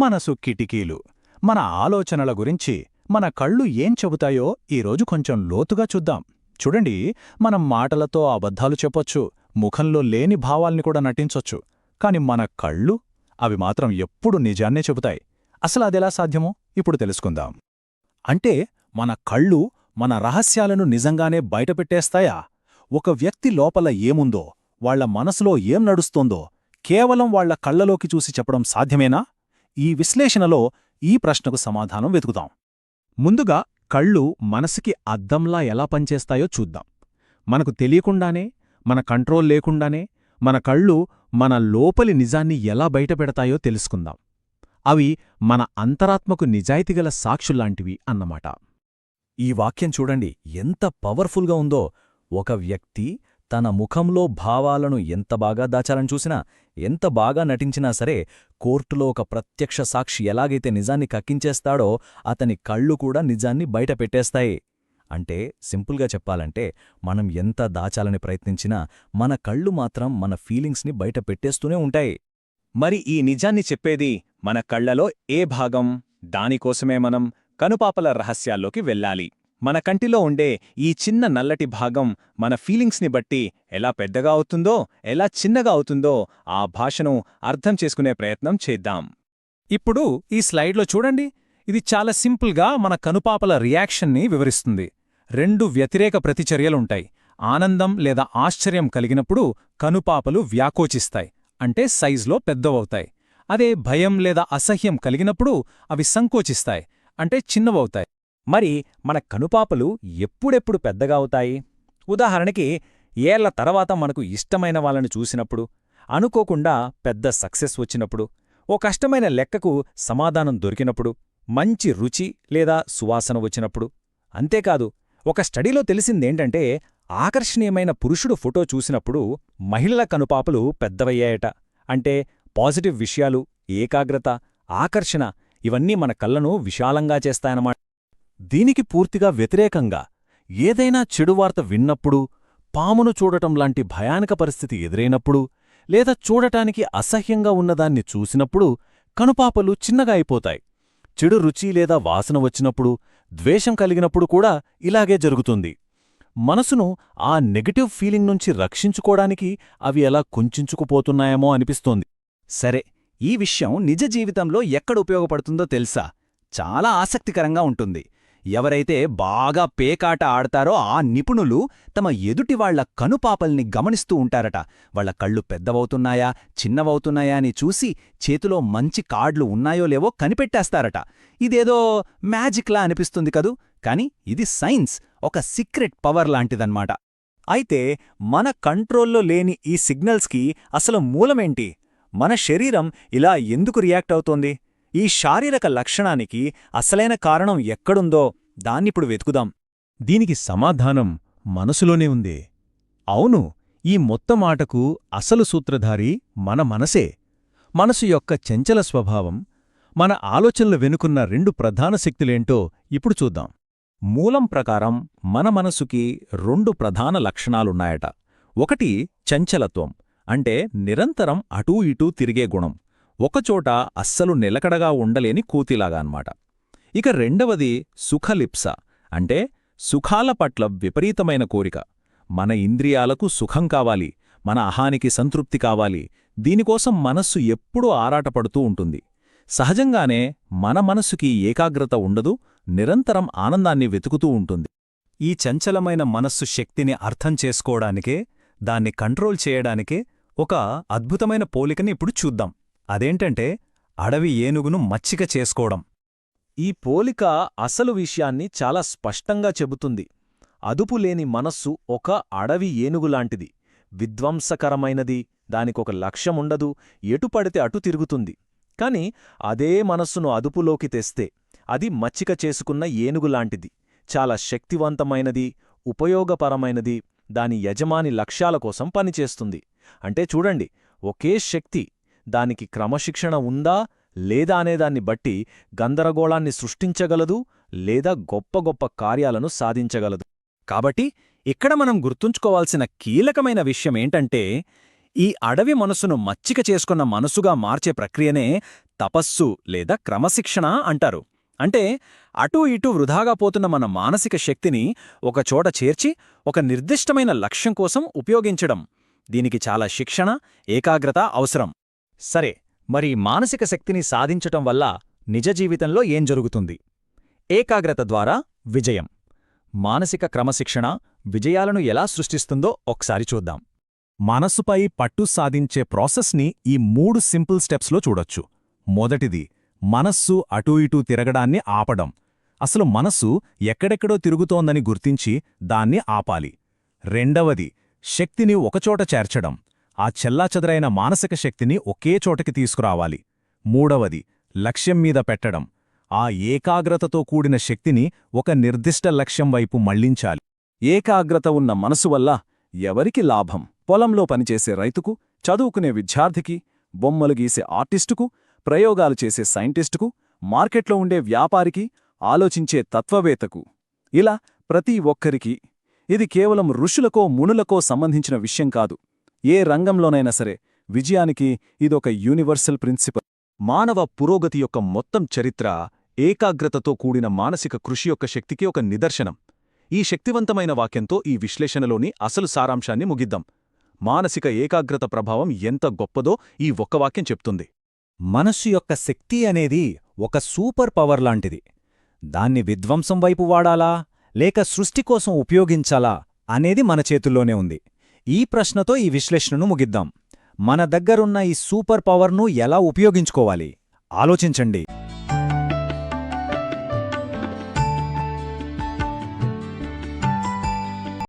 మనసు కిటికీలు. మన ఆలోచనల గురించి మన కళ్ళు ఏం చెబుతాయో ఈరోజు కొంచెం లోతుగా చూద్దాం. చూడండి, మనం మాటలతో అబద్ధాలు చెప్పొచ్చు, ముఖంలో లేని భావాల్ని కూడా నటించొచ్చు. కాని మన కళ్ళు, అవి మాత్రం ఎప్పుడు నిజాన్నే చెబుతాయి. అసలదెలా సాధ్యమో ఇప్పుడు తెలుసుకుందాం. అంటే మన కళ్ళు మన రహస్యాలను నిజంగానే బయటపెట్టేస్తాయా? ఒక వ్యక్తి లోపల ఏముందో, వాళ్ల మనసులో ఏం నడుస్తోందో కేవలం వాళ్ల కళ్లలోకి చూసి చెప్పడం సాధ్యమేనా? ఈ విశ్లేషణలో ఈ ప్రశ్నకు సమాధానం వెతుకుతాం. ముందుగా కళ్ళు మనసుకి అద్దంలా ఎలా పనిచేస్తాయో చూద్దాం. మనకు తెలియకుండానే, మన కంట్రోల్ లేకుండానే మన కళ్ళు మన లోపలి నిజాన్ని ఎలా బయటపెడతాయో తెలుసుకుందాం. అవి మన అంతరాత్మకు నిజాయితీగల సాక్షుల్లాంటివి అన్నమాట. ఈ వాక్యం చూడండి, ఎంత పవర్ఫుల్గా ఉందో. ఒక వ్యక్తి తన ముఖంలో భావాలను ఎంత బాగా దాచాలని చూసినా, ఎంత బాగా నటించినా సరే, కోర్టులో ఒక ప్రత్యక్ష సాక్షి ఎలాగైతే నిజాన్ని కక్కించేస్తాడో అతని కళ్ళు కూడా నిజాన్ని బయటపెట్టేస్తాయి. అంటే సింపుల్గా చెప్పాలంటే, మనం ఎంత దాచాలని ప్రయత్నించినా మన కళ్ళు మాత్రం మన ఫీలింగ్స్ని బయట పెట్టేస్తూనే ఉంటాయి. మరి ఈ నిజాన్ని చెప్పేది మన కళ్లలో ఏ భాగం? దానికోసమే మనం కనుపాపల రహస్యాల్లోకి వెళ్ళాలి. మన కంటిలో ఉండే ఈ చిన్న నల్లటి భాగం మన ఫీలింగ్స్ని బట్టి ఎలా పెద్దగా అవుతుందో, ఎలా చిన్నగా అవుతుందో ఆ భాషను అర్థం చేసుకునే ప్రయత్నం చేద్దాం. ఇప్పుడు ఈ స్లైడ్లో చూడండి, ఇది చాలా సింపుల్గా మన కనుపాపల రియాక్షన్ని వివరిస్తుంది. రెండు వ్యతిరేక ప్రతిచర్యలుంటాయి. ఆనందం లేదా ఆశ్చర్యం కలిగినప్పుడు కనుపాపలు వ్యాకోచిస్తాయి, అంటే సైజులో పెద్దవవుతాయి. అదే భయం లేదా అసహ్యం కలిగినప్పుడు అవి సంకోచిస్తాయి, అంటే చిన్నవవుతాయి. మరి మన కనుపాపలు ఎప్పుడెప్పుడు పెద్దగా అవుతాయి? ఉదాహరణకి, ఏళ్ల తర్వాత మనకు ఇష్టమైన వాళ్ళని చూసినప్పుడు, అనుకోకుండా పెద్ద సక్సెస్ వచ్చినప్పుడు, ఓ కష్టమైన లెక్కకు సమాధానం దొరికినప్పుడు, మంచి రుచి లేదా సువాసన వచ్చినప్పుడు. అంతేకాదు, ఒక స్టడీలో తెలిసిందేంటంటే, ఆకర్షణీయమైన పురుషుడు ఫోటో చూసినప్పుడు మహిళల కనుపాపలు పెద్దవయ్యాయట. అంటే పాజిటివ్ విషయాలు, ఏకాగ్రత, ఆకర్షణ ఇవన్నీ మన కళ్ళను విశాలంగా చేస్తాయన్నమాట. దీనికి పూర్తిగా వ్యతిరేకంగా, ఏదైనా చెడువార్త విన్నప్పుడు, పామును చూడటంలాంటి భయానక పరిస్థితి ఎదురైనప్పుడు, లేదా చూడటానికి అసహ్యంగా ఉన్నదాన్ని చూసినప్పుడు కనుపాపలు చిన్నగా అయిపోతాయి. చెడు రుచి లేదా వాసన వచ్చినప్పుడు, ద్వేషం కలిగినప్పుడు కూడా ఇలాగే జరుగుతుంది. మనసును ఆ నెగటివ్ ఫీలింగ్ నుంచి రక్షించుకోడానికి అవి ఎలా కుంచుకుపోతున్నాయేమో అనిపిస్తోంది. సరే, ఈ విషయం నిజ జీవితంలో ఎక్కడ ఉపయోగపడుతుందో తెలుసా? చాలా ఆసక్తికరంగా ఉంటుంది. ఎవరైతే బాగా పేకాట ఆడతారో ఆ నిపుణులు తమ ఎదుటివాళ్ల కనుపాపల్ని గమనిస్తూ ఉంటారట. వాళ్ల కళ్ళు పెద్దవవుతున్నాయా, చిన్నవవుతున్నాయా అని చూసి చేతిలో మంచి కార్డులు ఉన్నాయో లేవో కనిపెట్టేస్తారట. ఇదేదో మ్యాజిక్లా అనిపిస్తుంది కదూ, కాని ఇది సైన్స్, ఒక సీక్రెట్ పవర్ లాంటిదన్నమాట. అయితే మన కంట్రోల్లో లేని ఈ సిగ్నల్స్కి అసలు మూలమేంటి? మన శరీరం ఇలా ఎందుకు రియాక్ట్ అవుతోంది? ఈ శారీరక లక్షణానికి అసలైన కారణం ఎక్కడుందో దాన్నిప్పుడు వెతుకుదాం. దీనికి సమాధానం మనసులోనే ఉంది. అవును, ఈ మొత్తం ఆటకు అసలు సూత్రధారి మన మనసే. మనసు యొక్క చంచల స్వభావం, మన ఆలోచనలు వెనుకున్న రెండు ప్రధాన శక్తులేంటో ఇప్పుడు చూద్దాం. మూలం ప్రకారం మన మనసుకి రెండు ప్రధాన లక్షణాలున్నాయట. ఒకటి చంచలత్వం, అంటే నిరంతరం అటూ ఇటూ తిరిగే గుణం, ఒకచోట అస్సలు నిలకడగా ఉండలేని కూతిలాగా అన్నమాట. ఇక రెండవది సుఖలిప్స, అంటే సుఖాల పట్ల విపరీతమైన కోరిక. మన ఇంద్రియాలకు సుఖం కావాలి, మన అహానికి సంతృప్తి కావాలి. దీనికోసం మనస్సు ఎప్పుడూ ఆరాటపడుతూ ఉంటుంది. సహజంగానే మన మనస్సుకి ఏకాగ్రత ఉండదు, నిరంతరం ఆనందాన్ని వెతుకుతూ ఉంటుంది. ఈ చంచలమైన మనస్సు శక్తిని అర్థం చేసుకోవడానికే, దాన్ని కంట్రోల్ చేయడానికే ఒక అద్భుతమైన పోలికని ఇప్పుడు చూద్దాం. అదేంటంటే, అడవి ఏనుగును మచ్చిక చేసుకోవడం. ఈ పోలిక అసలు విషయాన్ని చాలా స్పష్టంగా చెబుతుంది. అదుపులేని మనస్సు ఒక అడవి ఏనుగులాంటిది. విధ్వంసకరమైనది, దానికొక లక్ష్యముండదు, ఎటుపడితే అటు తిరుగుతుంది. కాని అదే మనస్సును అదుపులోకి తెస్తే అది మచ్చిక చేసుకున్న ఏనుగులాంటిది. చాలా శక్తివంతమైనది, ఉపయోగపరమైనది, దాని యజమాని లక్ష్యాల కోసం పనిచేస్తుంది. అంటే చూడండి, ఒకే శక్తి దానికి క్రమశిక్షణ ఉందా లేదా అనేదాన్ని బట్టి గందరగోళాన్ని సృష్టించగలదు, లేదా గొప్ప గొప్ప కార్యాలను సాధించగలదు. కాబట్టి ఇక్కడ మనం గుర్తుంచుకోవాల్సిన కీలకమైన విషయమేంటంటే, ఈ అడవి మనసును మచ్చిక చేసుకున్న మనసుగా మార్చే ప్రక్రియనే తపస్సు లేదా క్రమశిక్షణ అంటారు. అంటే అటూ ఇటూ వృధాగా పోతున్న మన మానసిక శక్తిని ఒకచోట చేర్చి ఒక నిర్దిష్టమైన లక్ష్యం కోసం ఉపయోగించడం. దీనికి చాలా శిక్షణ, ఏకాగ్రత అవసరం. సరే, మరి మానసిక శక్తిని సాధించటం వల్ల నిజ జీవితంలో ఏం జరుగుతుంది? ఏకాగ్రత ద్వారా విజయం. మానసిక క్రమశిక్షణ విజయాలను ఎలా సృష్టిస్తుందో ఒకసారి చూద్దాం. మనసుపై పట్టు సాధించే ప్రాసెస్ని ఈ 3 సింపుల్ స్టెప్స్లో చూడొచ్చు. మొదటిది, మనస్సు అటూ ఇటూ తిరగడాన్ని ఆపడం. అసలు మనస్సు ఎక్కడెక్కడో తిరుగుతోందని గుర్తించి దాన్ని ఆపాలి. రెండవది, శక్తిని ఒకచోట చేర్చడం. ఆ చెల్లాచెదరైన మానసిక శక్తిని ఒకే చోటకి తీసుకురావాలి. మూడవది, లక్ష్యం మీద పెట్టడం. ఆ ఏకాగ్రతతో కూడిన శక్తిని ఒక నిర్దిష్ట లక్ష్యం వైపు మళ్లించాలి. ఏకాగ్రత ఉన్న మనసు వల్ల ఎవరికి లాభం? పొలంలో పనిచేసే రైతుకు, చదువుకునే విద్యార్థికి, బొమ్మలు గీసే ఆర్టిస్టుకు, ప్రయోగాలు చేసే సైంటిస్టుకు, మార్కెట్లో ఉండే వ్యాపారికి, ఆలోచించే తత్వవేత్తకు, ఇలా ప్రతి ఒక్కరికి. ఇది కేవలం ఋషులకో మునులకో సంబంధించిన విషయం కాదు. ఏ రంగంలోనైనా సరే విజయానికి ఇదొక యూనివర్సల్ ప్రిన్సిపల్. మానవ పురోగతి యొక్క మొత్తం చరిత్ర ఏకాగ్రతతో కూడిన మానసిక కృషి యొక్క శక్తికి ఒక నిదర్శనం. ఈ శక్తివంతమైన వాక్యంతో ఈ విశ్లేషణలోని అసలు సారాంశాన్ని ముగిద్దాం. మానసిక ఏకాగ్రత ప్రభావం ఎంత గొప్పదో ఈ ఒక్క వాక్యం చెప్తుంది. మనస్సు యొక్క శక్తి అనేది ఒక సూపర్ పవర్ లాంటిది. దాన్ని విధ్వంసం వైపు వాడాలా లేక సృష్టి కోసం ఉపయోగించాలా అనేది మన చేతుల్లోనే ఉంది. ఈ ప్రశ్నతో ఈ విశ్లేషణను ముగిద్దాం. మన దగ్గరున్న ఈ సూపర్ పవర్ను ఎలా ఉపయోగించుకోవాలి? ఆలోచించండి.